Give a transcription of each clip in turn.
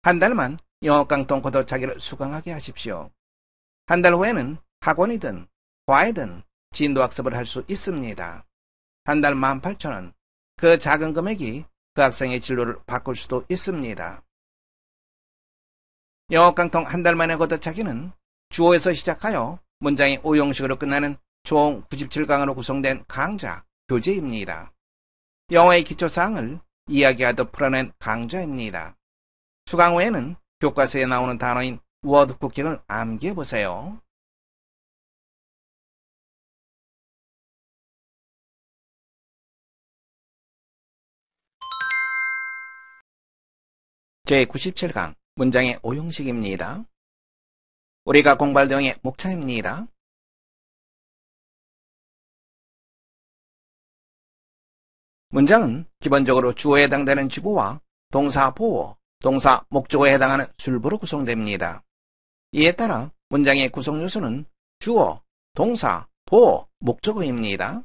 한 달만 영어 깡통 걷어차기를 수강하게 하십시오. 한 달 후에는 학원이든 과외든 진도학습을 할 수 있습니다. 한 달 18,000원. 그 작은 금액이 그 학생의 진로를 바꿀 수도 있습니다. 영어 깡통 한 달 만에 걷어차기는 주어에서 시작하여 문장이 5형식으로 끝나는 총 97강으로 구성된 강좌, 교재입니다. 영어의 기초사항을 이야기하듯 풀어낸 강좌입니다. 수강 후에는 교과서에 나오는 단어인 워드 쿠킹을 암기해보세요. 제97강 문장의 5형식입니다. 우리가 공부할 내용의 목차입니다. 문장은 기본적으로 주어에 해당되는 주어와 동사 보어, 동사 목적어에 해당하는 술부로 구성됩니다. 이에 따라 문장의 구성 요소는 주어, 동사, 보어, 목적어입니다.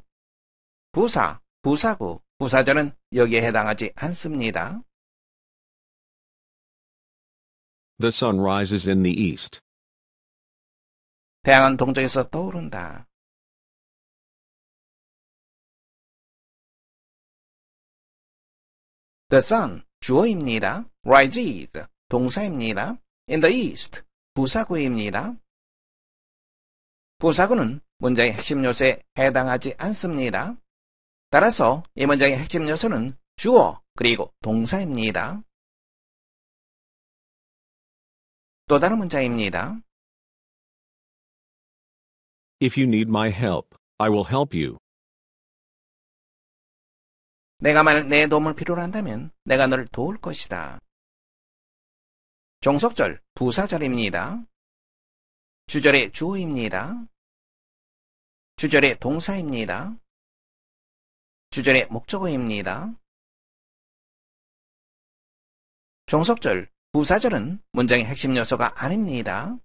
부사, 부사구, 부사절은 여기에 해당하지 않습니다. The sun rises in the east. 태양은 동쪽에서 떠오른다. The sun, 주어입니다. rises, 동사입니다. in the east, 부사구입니다. 부사구는 문장의 핵심 요소에 해당하지 않습니다. 따라서 이 문장의 핵심 요소는 주어 그리고 동사입니다. 또 다른 문장입니다. If you need my help, I will help you. 내가 만약 내 도움을 필요로 한다면 내가 너를 도울 것이다. 종속절, 부사절입니다. 주절의 주어입니다. 주절의 동사입니다. 주절의 목적어입니다. 종속절, 부사절은 문장의 핵심 요소가 아닙니다.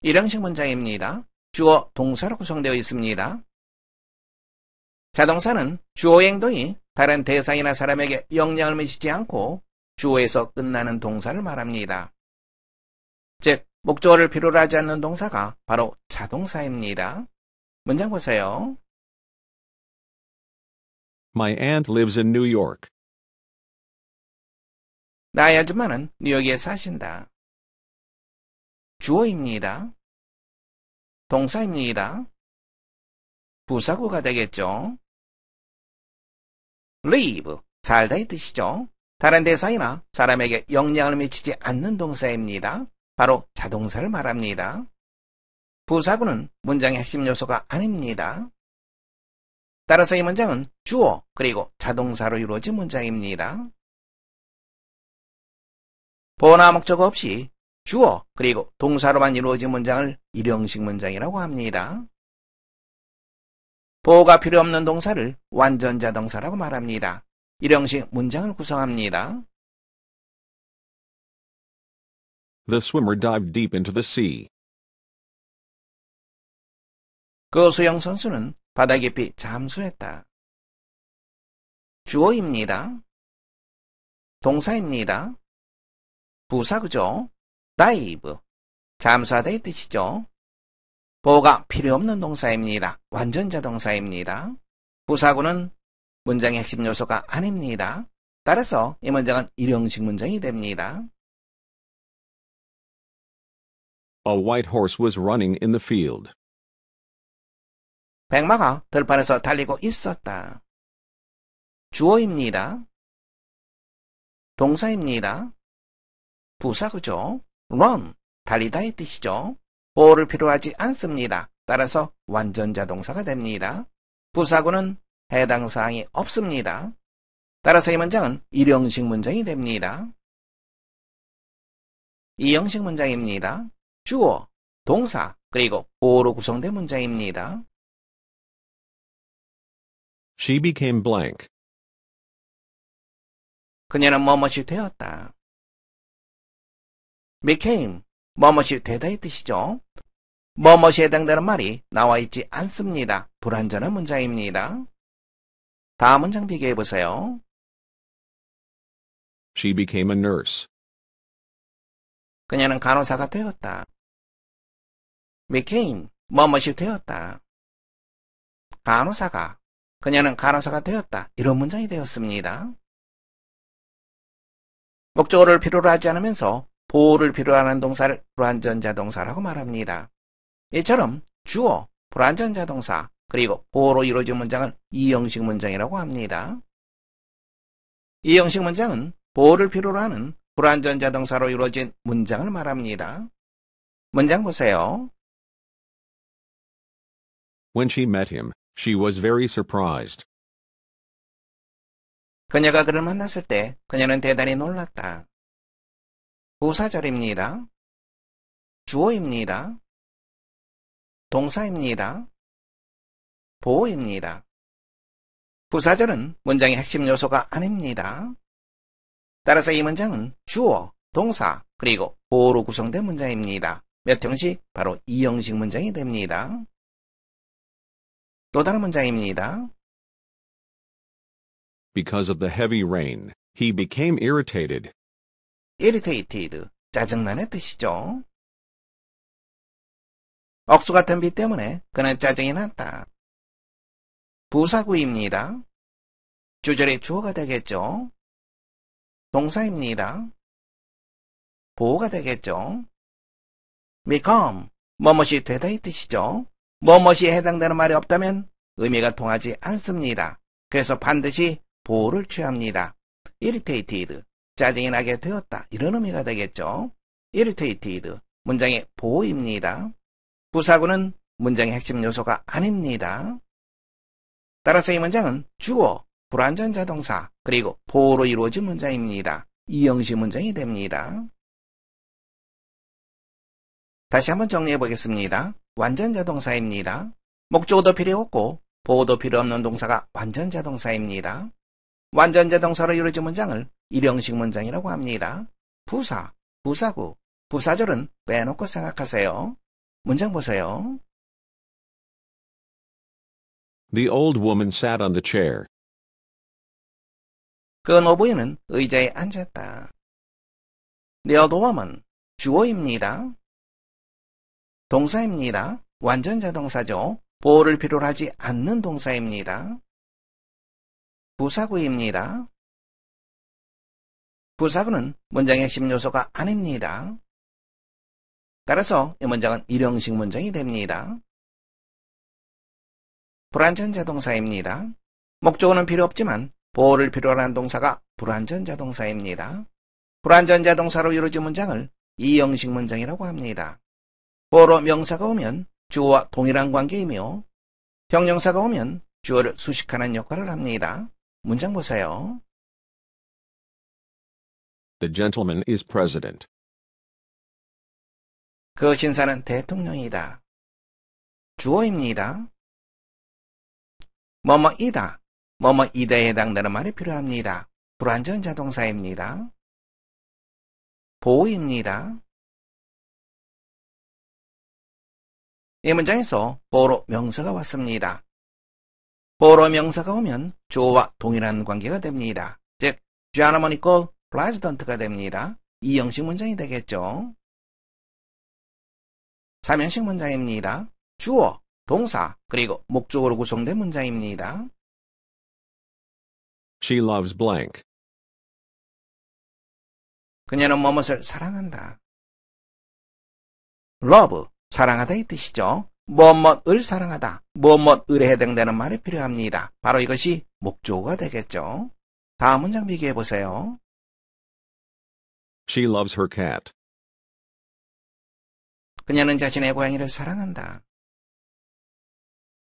일형식 문장입니다. 주어, 동사로 구성되어 있습니다. 자동사는 주어 행동이 다른 대상이나 사람에게 영향을 미치지 않고 주어에서 끝나는 동사를 말합니다. 즉, 목적어를 필요로 하지 않는 동사가 바로 자동사입니다. 문장 보세요. My aunt lives in New York. 나의 아줌마는 뉴욕에 사신다. 주어입니다. 동사입니다. 부사구가 되겠죠. live, 살다의 뜻이죠. 다른 대상이나 사람에게 영향을 미치지 않는 동사입니다. 바로 자동사를 말합니다. 부사구는 문장의 핵심 요소가 아닙니다. 따라서 이 문장은 주어 그리고 자동사로 이루어진 문장입니다. 보어나 목적어 없이 주어 그리고 동사로만 이루어진 문장을 일형식 문장이라고 합니다. 보어가 필요 없는 동사를 완전자 동사라고 말합니다. 일형식 문장을 구성합니다. The swimmer dived deep into the sea. 그 수영 선수는 바다 깊이 잠수했다. 주어입니다. 동사입니다. 부사구죠. dive, 잠수하다의 뜻이죠. 보어가 필요 없는 동사입니다. 완전자 동사입니다. 부사구는 문장의 핵심 요소가 아닙니다. 따라서 이 문장은 일형식 문장이 됩니다. A white horse was running in the field. 백마가 들판에서 달리고 있었다. 주어입니다. 동사입니다. 부사구죠. run, 달리다의 뜻이죠. 보어를 필요하지 않습니다. 따라서 완전자 동사가 됩니다. 부사구는 해당 사항이 없습니다. 따라서 이 문장은 일형식 문장이 됩니다. 이형식 문장입니다. 주어, 동사, 그리고 보어로 구성된 문장입니다. She became blank. 그녀는 뭐뭇이 되었다. became, 뭐뭇이 되다의 뜻이죠. 뭐뭇이 해당되는 말이 나와 있지 않습니다. 불완전한 문장입니다. 다음 문장 비교해보세요. She became a nurse. 그녀는 간호사가 되었다. became, 뭐뭇이 되었다. 간호사가, 그녀는 간호사가 되었다. 이런 문장이 되었습니다. 목적어를 필요로 하지 않으면서 보호를 필요로 하는 동사를 불완전자동사라고 말합니다. 이처럼 주어, 불완전자동사, 그리고 보호로 이루어진 문장을 이형식 문장이라고 합니다. 이형식 문장은 보호를 필요로 하는 불완전자동사로 이루어진 문장을 말합니다. 문장 보세요. When she met him, she was very surprised. 그녀가 그를 만났을 때 그녀는 대단히 놀랐다. 부사절입니다. 주어입니다. 동사입니다. 보호입니다. 부사절은 문장의 핵심 요소가 아닙니다. 따라서 이 문장은 주어, 동사, 그리고 보호로 구성된 문장입니다. 몇 형식? 바로 이형식 문장이 됩니다. 또 다른 문장입니다. Because of the heavy rain, he became irritated. irritated, 짜증나는 뜻이죠. 억수 같은 비 때문에 그는 짜증이 났다. 부사구입니다. 주절의 주어가 되겠죠. 동사입니다. 보호가 되겠죠. become, 뭐뭇이 되다 이 뜻이죠. 뭐뭇이 해당되는 말이 없다면 의미가 통하지 않습니다. 그래서 반드시 보호를 취합니다. irritated, 짜증이 나게 되었다. 이런 의미가 되겠죠. irritated, 문장의 보호입니다. 부사구는 문장의 핵심 요소가 아닙니다. 따라서 이 문장은 주어, 불완전자동사, 그리고 보호로 이루어진 문장입니다. 이형식 문장이 됩니다. 다시 한번 정리해 보겠습니다. 완전자동사입니다. 목적어도 필요 없고 보호도 필요 없는 동사가 완전자동사입니다. 완전자동사로 이루어진 문장을 일형식 문장이라고 합니다. 부사, 부사구, 부사절은 빼놓고 생각하세요. 문장 보세요. The old woman sat on the chair. 그 노부인은 의자에 앉았다. The old woman, 주어입니다. 동사입니다. 완전자동사죠. 보호를 필요로 하지 않는 동사입니다. 부사구입니다. 부사구는 문장의 핵심 요소가 아닙니다. 따라서 이 문장은 일형식 문장이 됩니다. 불완전자동사입니다. 목적어는 필요 없지만 보호를 필요로 하는 동사가 불완전자동사입니다. 불완전자동사로 이루어진 문장을 이형식 문장이라고 합니다. 보호로 명사가 오면 주어와 동일한 관계이며 형용사가 오면 주어를 수식하는 역할을 합니다. 문장 보세요. The gentleman is president. 그 신사는 대통령이다. 주어입니다. 뭐뭐이다, 뭐뭐이다에 해당되는 말이 필요합니다. 불완전자동사입니다. 보호입니다. 이 문장에서 보호로 명사가 왔습니다. 보호로 명사가 오면 주어와 동일한 관계가 됩니다. 즉, gentleman equal president가 됩니다. 이형식 문장이 되겠죠. 삼형식 문장입니다. 주어, 동사, 그리고 목적어로 구성된 문장입니다. She loves blank. 그녀는 뭐뭇을 사랑한다. love, 사랑하다 이 뜻이죠. 뭐뭇을 사랑하다, 뭐뭇을에 해당되는 말이 필요합니다. 바로 이것이 목적어가 되겠죠. 다음 문장 비교해 보세요. She loves her cat. 그녀는 자신의 고양이를 사랑한다.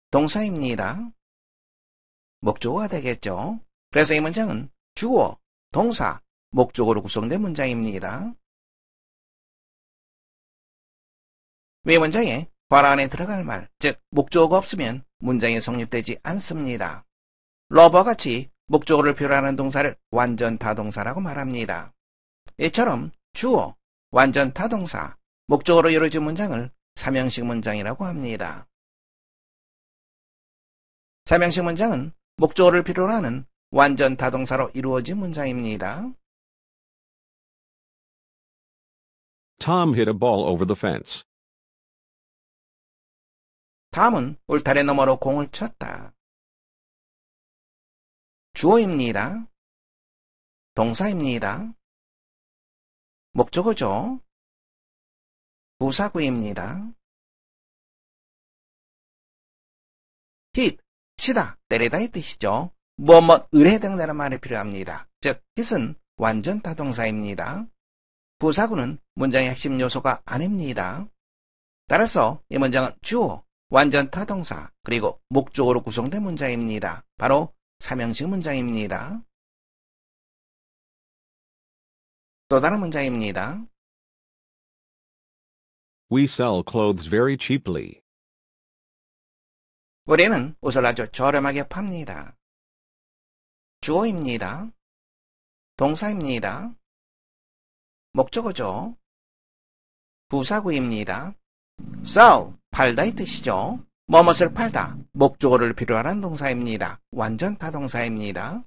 동사입니다. 목적어가 되겠죠. 그래서 이 문장은 주어, 동사, 목적어로 구성된 문장입니다. 위 문장에 괄호 안에 들어갈 말, 즉 목적어가 없으면 문장이 성립되지 않습니다. 러버와 같이 목적어를 표현하는 동사를 완전 타동사라고 말합니다. 이처럼 주어, 완전 타동사, 목적어로 이루어진 문장을 삼형식 문장이라고 합니다. 삼형식 문장은 목적어를 필요로 하는 완전 타동사로 이루어진 문장입니다. Tom hit a ball over the fence. 탐은 울타리 너머로 공을 쳤다. 주어입니다. 동사입니다. 목적어죠. 부사구입니다. hit, 치다, 때리다 이 뜻이죠. 뭐뭐을에 해당되는 말이 필요합니다. 즉, hit은 완전 타동사입니다. 부사구는 문장의 핵심 요소가 아닙니다. 따라서 이 문장은 주어, 완전 타동사, 그리고 목적어로 구성된 문장입니다. 바로 삼형식 문장입니다. 또 다른 문장입니다. We sell clothes very cheaply. 우리는 옷을 아주 저렴하게 팝니다. 주어입니다. 동사입니다. 목적어죠. 부사구입니다. sell, 팔다 이 뜻이죠. 뭐뭇을 팔다, 목적어를 필요로 하는 동사입니다. 완전 타동사입니다.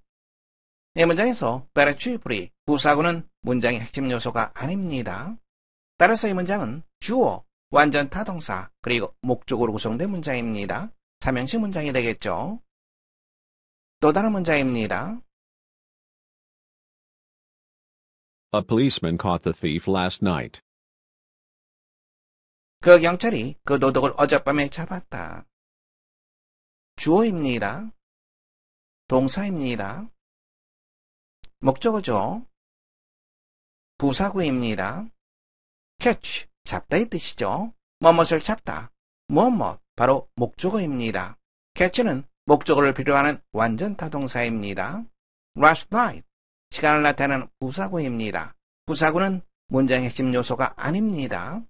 이 문장에서 very cheaply, 부사구는 문장의 핵심 요소가 아닙니다. 따라서 이 문장은 주어, 완전 타동사, 그리고 목적어로 구성된 문장입니다. 삼형식 문장이 되겠죠. 또 다른 문장입니다. A policeman caught the thief last night. 그 경찰이 그 도둑을 어젯밤에 잡았다. 주어입니다. 동사입니다. 목적어죠. 부사구입니다. catch, 잡다 이 뜻이죠. 뭐뭇을 잡다. 뭐뭇, 바로 목적어입니다. catch는 목적어를 필요하는 완전 타동사입니다. last night, 시간을 나타내는 부사구입니다. 부사구는 문장의 핵심 요소가 아닙니다.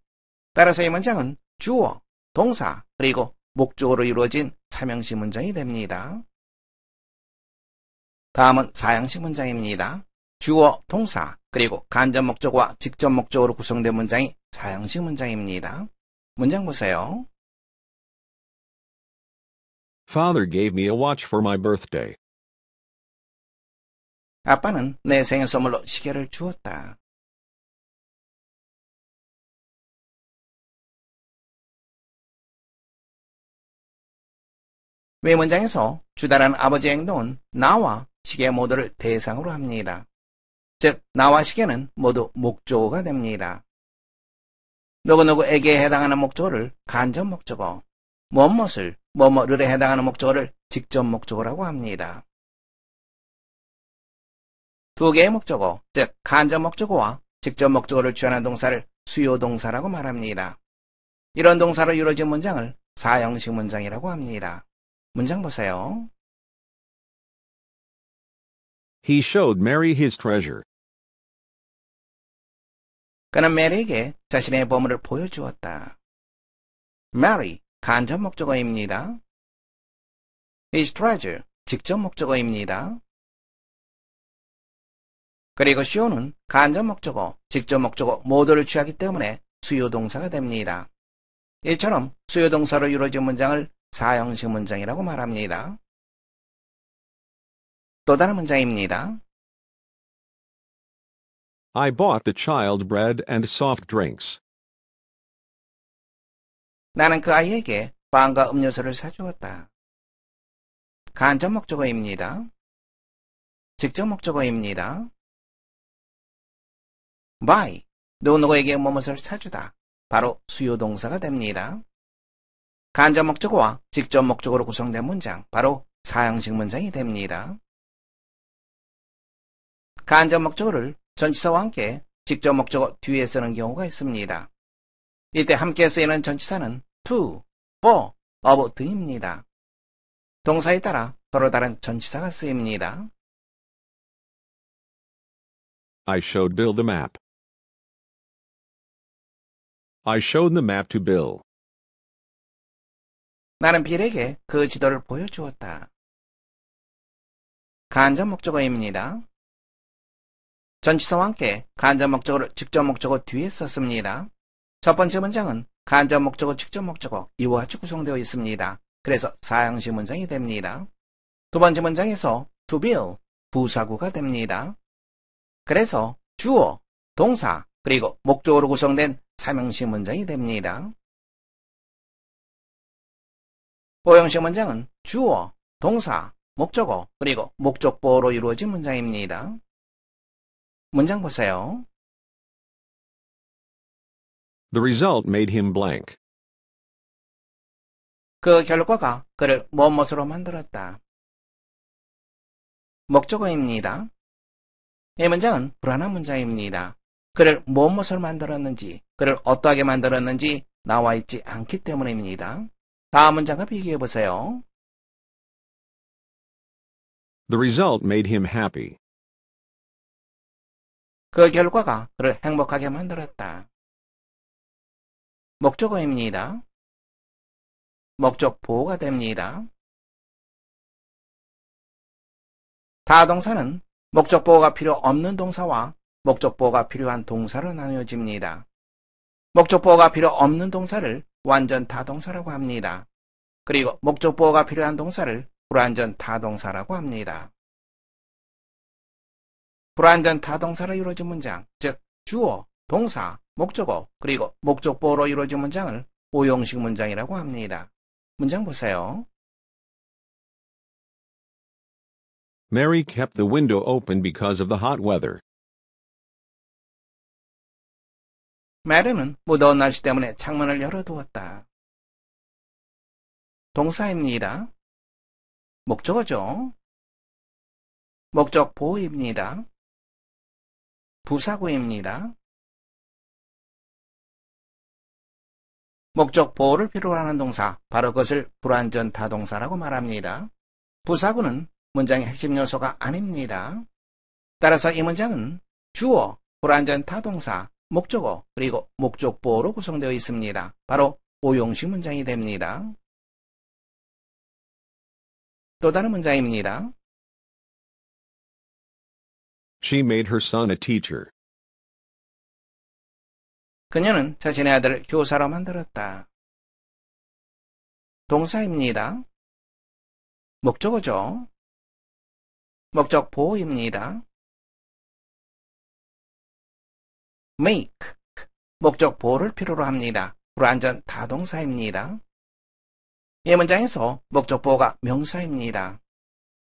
따라서 이 문장은 주어, 동사, 그리고 목적어로 이루어진 삼형식 문장이 됩니다. 다음은 사형식 문장입니다. 주어, 동사, 그리고 간접 목적어와 직접 목적어로 구성된 문장이 사형식 문장입니다. 문장 보세요. Father gave me a watch for my birthday. 아빠는 내 생일 선물로 시계를 주었다. 위 문장에서 주다라는 아버지의 행동은 나와 시계 모두를 대상으로 합니다. 즉, 나와 시계는 모두 목적어가 됩니다. 누구누구에게 해당하는 목적어를 간접 목적어, 무엇을, 뭐뭐를에 해당하는 목적어를 직접 목적어라고 합니다. 두 개의 목적어, 즉 간접 목적어와 직접 목적어를 취하는 동사를 수요 동사라고 말합니다. 이런 동사로 이루어진 문장을 사형식 문장이라고 합니다. 문장 보세요. He showed Mary his treasure. 그는 메리에게 자신의 보물을 보여주었다. Mary, 간접 목적어입니다. His treasure, 직접 목적어입니다. 그리고 show는 간접 목적어, 직접 목적어 모두를 취하기 때문에 수요 동사가 됩니다. 이처럼 수요 동사로 이루어진 문장을 사형식 문장이라고 말합니다. 또 다른 문장입니다. I bought the child bread and soft drinks. 나는 그 아이에게 빵과 음료수를 사주었다. 간접 목적어입니다. 직접 목적어입니다. buy, 누구누구에게 무엇을 사주다. 바로 수요 동사가 됩니다. 간접 목적어와 직접 목적어로 구성된 문장, 바로 사형식 문장이 됩니다. 간접 목적어를 전치사와 함께 직접 목적어 뒤에 쓰는 경우가 있습니다. 이때 함께 쓰이는 전치사는 to, for, of 등입니다. 동사에 따라 서로 다른 전치사가 쓰입니다. I showed Bill the map. I showed the map to Bill. 나는 빌에게 그 지도를 보여주었다. 간접 목적어입니다. 전치사와 함께 간접 목적어를 직접 목적어 뒤에 썼습니다. 첫 번째 문장은 간접 목적어, 직접 목적어 이와 같이 구성되어 있습니다. 그래서 사형식 문장이 됩니다. 두 번째 문장에서 to bill, 부사구가 됩니다. 그래서 주어, 동사, 그리고 목적어로 구성된 삼형식 문장이 됩니다. 오형식 문장은 주어, 동사, 목적어, 그리고 목적보어로 이루어진 문장입니다. 문장 보세요. The result made him blank. 그 결과가 그를 무엇으로 만들었다. 목적어입니다. 이 문장은 불안한 문장입니다. 그를 무엇으로 만들었는지, 그를 어떠하게 만들었는지 나와 있지 않기 때문입니다. 다음 문장과 비교해 보세요. The result made him happy. 그 결과가 그를 행복하게 만들었다. 목적어입니다. 목적 보호가 됩니다. 타동사는 목적 보호가 필요 없는 동사와 목적 보호가 필요한 동사로 나뉘어집니다. 목적 보호가 필요 없는 동사를 완전 타동사라고 합니다. 그리고 목적 보호가 필요한 동사를 불완전 타동사라고 합니다. 불완전 타동사로 이루어진 문장, 즉 주어, 동사, 목적어, 그리고 목적 보호로 이루어진 문장을 오형식 문장이라고 합니다. 문장 보세요. Mary kept the window open because of the hot weather. 메리는 무더운 날씨 때문에 창문을 열어두었다. 동사입니다. 목적어죠. 목적 보호입니다. 부사구입니다. 목적 보호를 필요로 하는 동사, 바로 그것을 불완전 타동사라고 말합니다. 부사구는 문장의 핵심 요소가 아닙니다. 따라서 이 문장은 주어, 불완전 타동사, 목적어, 그리고 목적 보호로 구성되어 있습니다. 바로 오형식 문장이 됩니다. 또 다른 문장입니다. She made her son a teacher. 그녀는 자신의 아들을 교사로 만들었다. 동사입니다. 목적어죠. 목적 보호입니다. make, 목적 보호를 필요로 합니다. 불완전 타동사입니다. 이 문장에서 목적 보호가 명사입니다.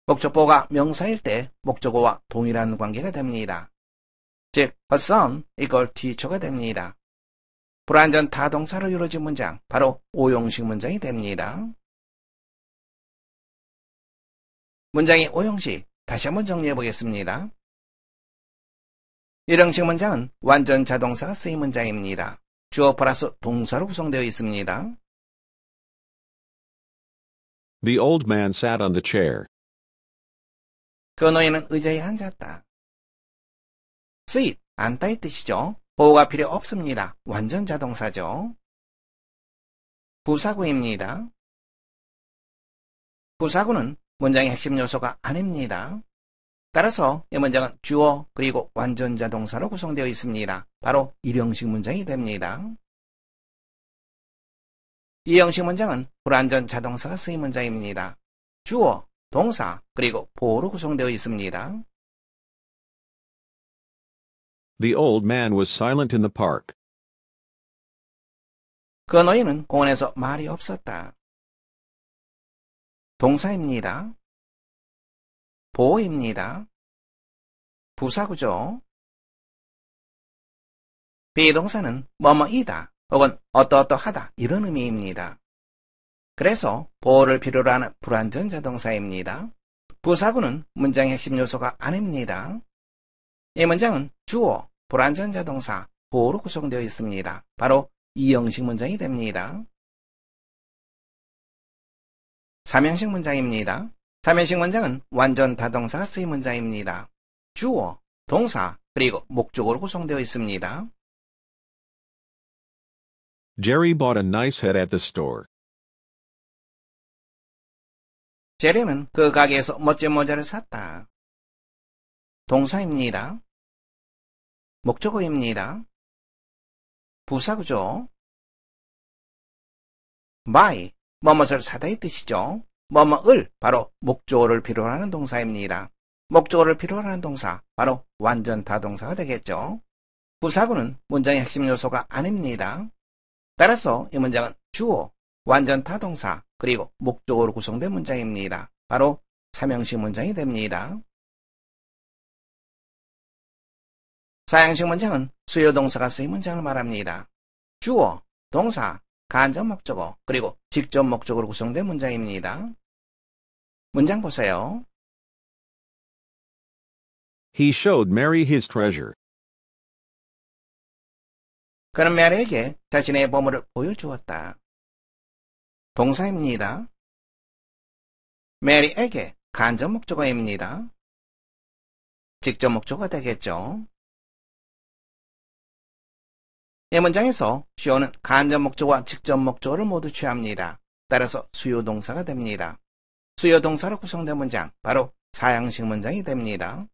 목적 보호가 명사일 때 목적어와 동일한 관계가 됩니다. 즉, a son 이걸 teacher가 됩니다. 불완전 타동사로 이루어진 문장, 바로 오형식 문장이 됩니다. 문장의 오형식, 다시 한번 정리해 보겠습니다. 1형식 문장은 완전 자동사가 쓰인 문장입니다. 주어 플러스 동사로 구성되어 있습니다. The old man sat on the chair. 그 노인은 의자에 앉았다. sit, 앉다의 뜻이죠. 보호가 필요 없습니다. 완전 자동사죠. 부사구입니다. 부사구는 문장의 핵심 요소가 아닙니다. 따라서 이 문장은 주어 그리고 완전 자동사로 구성되어 있습니다. 바로 1형식 문장이 됩니다. 2형식 문장은 불완전 자동사가 쓰인 문장입니다. 주어, 동사, 그리고 보호로 구성되어 있습니다. The old man was silent in the park. 그 노인은 공원에서 말이 없었다. 동사입니다. 보호입니다. 부사구죠. 비동사는 뭐뭐이다 혹은 어떠어떠하다 이런 의미입니다. 그래서 보호를 필요로 하는 불완전 자동사입니다. 부사구는 문장의 핵심 요소가 아닙니다. 이 문장은 주어, 불완전 자동사, 보호로 구성되어 있습니다. 바로 2형식 문장이 됩니다. 3형식 문장입니다. 3형식 문장은 완전 타동사가 쓰인 문장입니다. 주어, 동사, 그리고 목적어로 구성되어 있습니다. Jerry bought a nice hat at the store. 제리는 그 가게에서 멋진 모자를 샀다. 동사입니다. 목적어입니다. 부사구죠. buy, 뭐뭇을 사다의 뜻이죠. 뭐뭐을, 바로 목적어를 필요로 하는 동사입니다. 목적어를 필요로 하는 동사, 바로 완전 타동사가 되겠죠. 부사구는 문장의 핵심 요소가 아닙니다. 따라서 이 문장은 주어, 완전 타동사, 그리고 목적어로 구성된 문장입니다. 바로 3형식 문장이 됩니다. 4형식 문장은 수요 동사가 쓰인 문장을 말합니다. 주어, 동사, 간접 목적어, 그리고 직접 목적어로 구성된 문장입니다. 문장 보세요. He showed Mary his treasure. 그는 메리에게 자신의 보물을 보여주었다. 동사입니다. 메리에게 간접 목적어입니다. 직접 목적어가 되겠죠. 이 문장에서 show는 간접 목적어와 직접 목적어를 모두 취합니다. 따라서 수요 동사가 됩니다. 수요 동사로 구성된 문장, 바로 4형식 문장이 됩니다.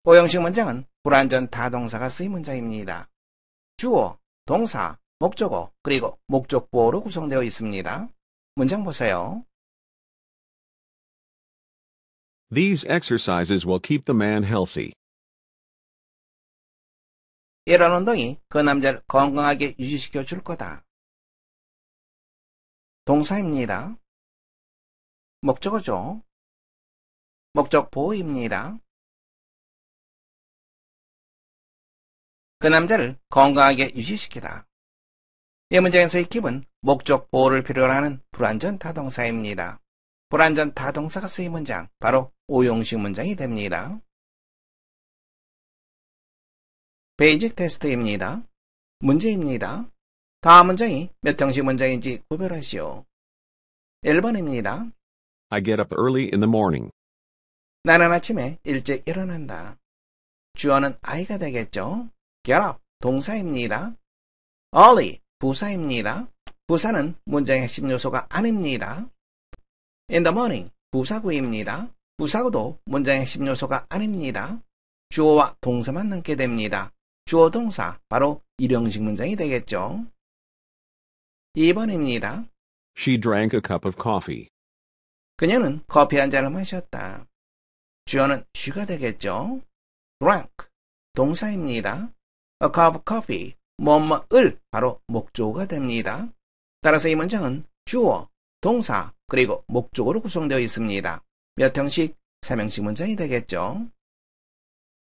5형식 문장은 불완전 타동사가 쓰인 문장입니다. 주어, 동사, 목적어, 그리고 목적보어로 구성되어 있습니다. 문장 보세요. These exercises will keep the man healthy. 이런 운동이 그 남자를 건강하게 유지시켜 줄 거다. 동사입니다. 목적어죠. 목적보어입니다. 그 남자를 건강하게 유지시키다. 이 문장에서의 keep은 목적보어를 필요로 하는 불완전 타동사입니다. 불완전 타동사가 쓰인 문장, 바로 5형식 문장이 됩니다. 베이직 테스트입니다. 문제입니다. 다음 문장이 몇 형식 문장인지 구별하시오. 1번입니다. I get up early in the morning. 나는 아침에 일찍 일어난다. 주어는 I가 되겠죠. get up, 동사입니다. early, 부사입니다. 부사는 문장의 핵심 요소가 아닙니다. in the morning, 부사구입니다. 부사구도 문장의 핵심 요소가 아닙니다. 주어와 동사만 남게 됩니다. 주어 동사, 바로 1형식 문장이 되겠죠. 2번입니다. She drank a cup of coffee. 그녀는 커피 한 잔을 마셨다. 주어는 she가 되겠죠. drank, 동사입니다. a cup of coffee, 뭐뭐을, 바로 목적어가 됩니다. 따라서 이 문장은 주어, 동사, 그리고 목적어로 구성되어 있습니다. 몇 형식? 3형식 문장이 되겠죠.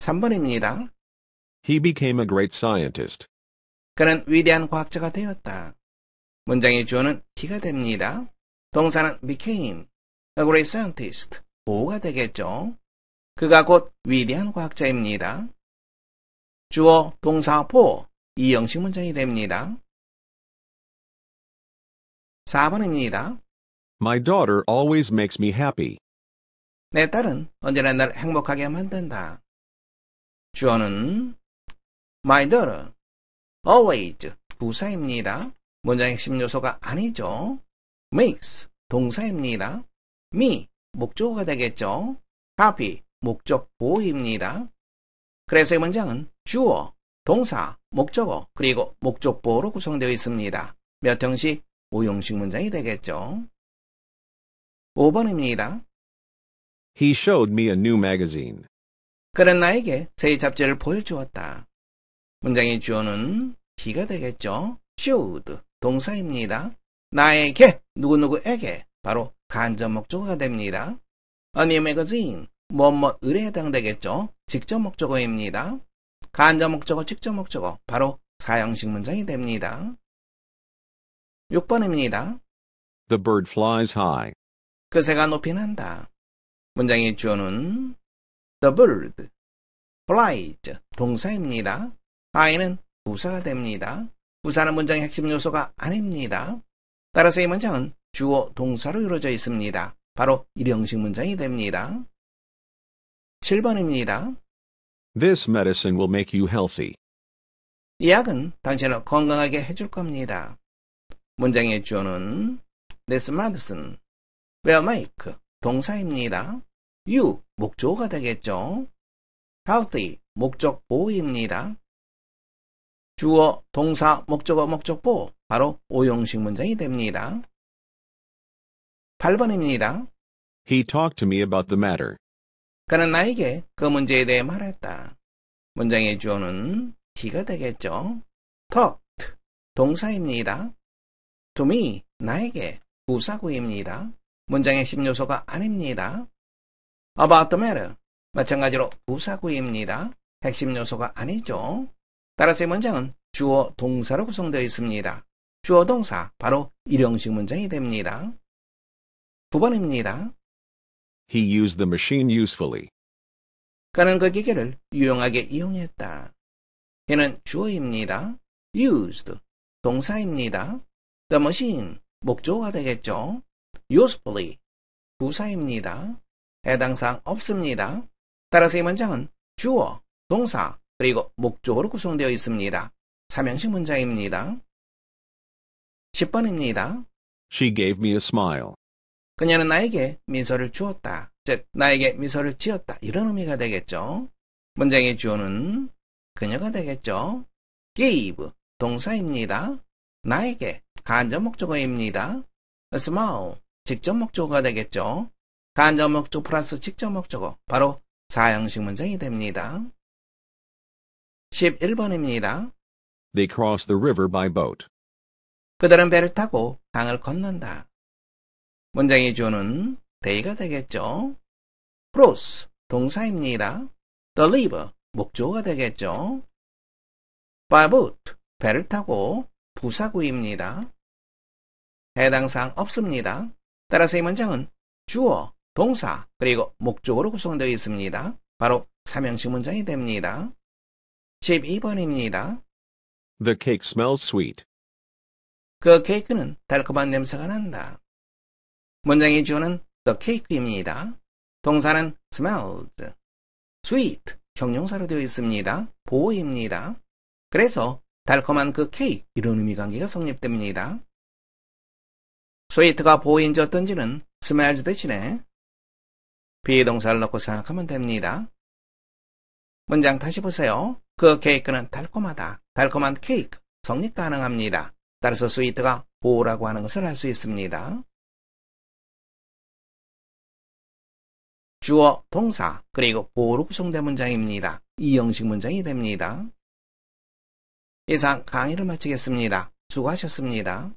3번입니다. He became a great scientist. 그는 위대한 과학자가 되었다. 문장의 주어는 he가 됩니다. 동사는 became, a great scientist, 보호가 되겠죠. 그가 곧 위대한 과학자입니다. 주어, 동사, 보호, 2형식 문장이 됩니다. 4번입니다. My daughter always makes me happy. 내 딸은 언제나 날 행복하게 만든다. 주어는 my daughter, always, 부사입니다. 문장의 핵심 요소가 아니죠. makes, 동사입니다. me, 목적어가 되겠죠. happy, 목적 보호입니다. 그래서 이 문장은 주어, 동사, 목적어, 그리고 목적 보호로 구성되어 있습니다. 몇 형식? 5형식 문장이 되겠죠. 5번입니다. He showed me a new magazine. 그는 나에게 새 잡지를 보여주었다. 문장의 주어는 he가 되겠죠. showed, 동사입니다. 나에게, 누구누구에게, 바로 간접 목적어가 됩니다. a new magazine, 뭐뭐을에 해당되겠죠. 직접 목적어입니다. 간접 목적어, 직접 목적어, 바로 4형식 문장이 됩니다. 6번입니다. The bird flies high. 그 새가 높이 난다. 문장의 주어는 the bird, flies, 동사입니다. high는 부사가 됩니다. 부사는 문장의 핵심 요소가 아닙니다. 따라서 이 문장은 주어, 동사로 이루어져 있습니다. 바로 1형식 문장이 됩니다. 7번입니다. This medicine will make you healthy. 이 약은 당신을 건강하게 해줄 겁니다. 문장의 주어는 this medicine will make, 동사입니다. you, 목적어가 되겠죠. healthy, 목적 보호입니다. 주어, 동사, 목적어, 목적보, 바로 5형식 문장이 됩니다. 8번입니다. He talked to me about the matter. 그는 나에게 그 문제에 대해 말했다. 문장의 주어는 he가 되겠죠. talked, 동사입니다. to me, 나에게, 부사구입니다. 문장의 핵심 요소가 아닙니다. about the matter, 마찬가지로 부사구입니다. 핵심 요소가 아니죠. 따라서 이 문장은 주어, 동사로 구성되어 있습니다. 주어, 동사, 바로 일형식 문장이 됩니다. 9번입니다. He used the machine usefully. 그는 그 기계를 유용하게 이용했다. 얘는 주어입니다. used, 동사입니다. the machine, 목조가 되겠죠. usefully, 부사입니다. 해당 사항 없습니다. 따라서 이 문장은 주어, 동사, 그리고 목적으로 구성되어 있습니다. 삼형식 문장입니다. 10번입니다. She gave me a smile. 그녀는 나에게 미소를 주었다. 즉, 나에게 미소를 지었다. 이런 의미가 되겠죠. 문장의 주어는 그녀가 되겠죠. gave, 동사입니다. 나에게, 간접 목적어입니다. a smile, 직접 목적어가 되겠죠. 간접 목적어 플러스 직접 목적어, 바로 사형식 문장이 됩니다. 11번입니다. They crossed the river by boat. 그들은 배를 타고 강을 건넌다. 문장의 주어는 they가 되겠죠. cross, 동사입니다. the river, 목조가 되겠죠. by boat, 배를 타고, 부사구입니다. 해당 사항 없습니다. 따라서 이 문장은 주어, 동사, 그리고 목적으로 구성되어 있습니다. 바로 삼형식 문장이 됩니다. 12번입니다. The cake smells sweet. 그 케이크는 달콤한 냄새가 난다. 문장의 주어는 the cake입니다. 동사는 smells, sweet, 형용사로 되어 있습니다. 보호입니다. 그래서 달콤한 그 케이크, 이런 의미 관계가 성립됩니다. sweet가 보호인지 어떤지는 smells 대신에 비동사를 넣고 생각하면 됩니다. 문장 다시 보세요. 그 케이크는 달콤하다. 달콤한 케이크, 성립 가능합니다. 따라서 sweet가 보호라고 하는 것을 알 수 있습니다. 주어, 동사, 그리고 보호로 구성된 문장입니다. 이형식 문장이 됩니다. 이상 강의를 마치겠습니다. 수고하셨습니다.